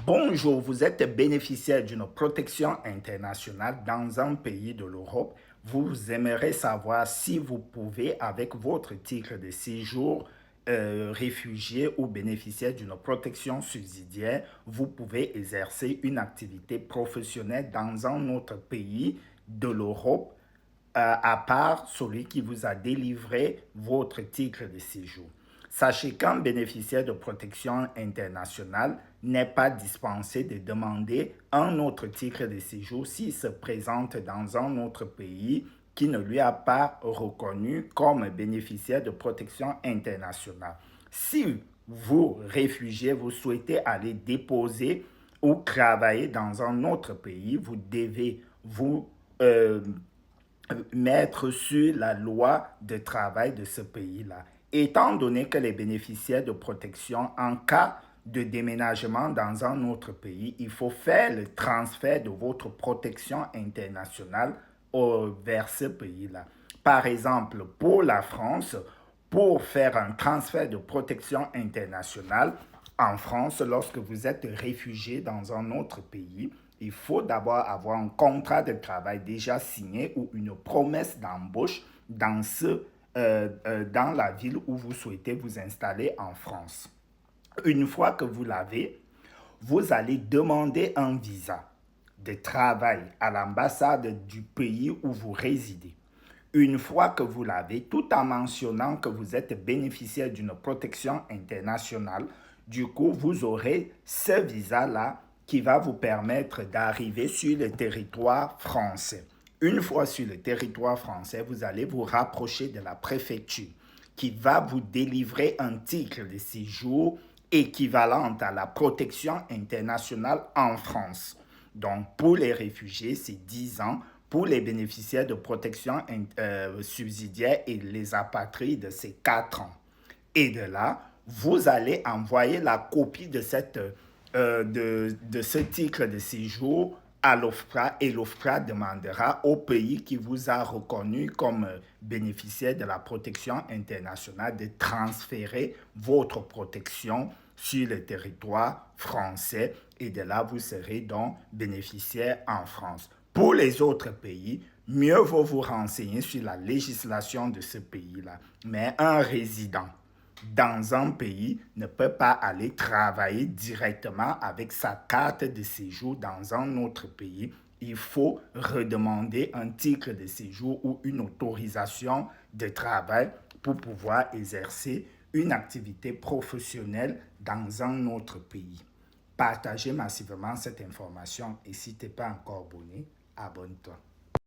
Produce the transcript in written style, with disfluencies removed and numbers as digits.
Bonjour, vous êtes bénéficiaire d'une protection internationale dans un pays de l'Europe. Vous aimeriez savoir si vous pouvez, avec votre titre de séjour, réfugié ou bénéficiaire d'une protection subsidiaire, vous pouvez exercer une activité professionnelle dans un autre pays de l'Europe, à part celui qui vous a délivré votre titre de séjour. Sachez qu'un bénéficiaire de protection internationale n'est pas dispensé de demander un autre titre de séjour s'il se présente dans un autre pays qui ne lui a pas reconnu comme bénéficiaire de protection internationale. Si vous, réfugiés, vous souhaitez aller déposer ou travailler dans un autre pays, vous devez vous mettre sur la loi de travail de ce pays-là. Étant donné que les bénéficiaires de protection, en cas de déménagement dans un autre pays, il faut faire le transfert de votre protection internationale vers ce pays-là. Par exemple, pour la France, pour faire un transfert de protection internationale en France, lorsque vous êtes réfugié dans un autre pays, il faut d'abord avoir un contrat de travail déjà signé ou une promesse d'embauche dans la ville où vous souhaitez vous installer en France. Une fois que vous l'avez, vous allez demander un visa de travail à l'ambassade du pays où vous résidez. Une fois que vous l'avez, tout en mentionnant que vous êtes bénéficiaire d'une protection internationale, du coup, vous aurez ce visa-là qui va vous permettre d'arriver sur le territoire français. Une fois sur le territoire français, vous allez vous rapprocher de la préfecture qui va vous délivrer un titre de séjour équivalent à la protection internationale en France. Donc, pour les réfugiés, c'est 10 ans. Pour les bénéficiaires de protection subsidiaire et les apatrides, c'est 4 ans. Et de là, vous allez envoyer la copie de ce titre de séjour à l'OFPRA et l'OFPRA demandera au pays qui vous a reconnu comme bénéficiaire de la protection internationale de transférer votre protection sur le territoire français et de là, vous serez donc bénéficiaire en France. Pour les autres pays, mieux vaut vous renseigner sur la législation de ce pays-là. Mais un résident dans un pays ne peut pas aller travailler directement avec sa carte de séjour dans un autre pays. Il faut redemander un titre de séjour ou une autorisation de travail pour pouvoir exercer une activité professionnelle dans un autre pays. Partagez massivement cette information et si tu n'es pas encore abonné, abonne-toi.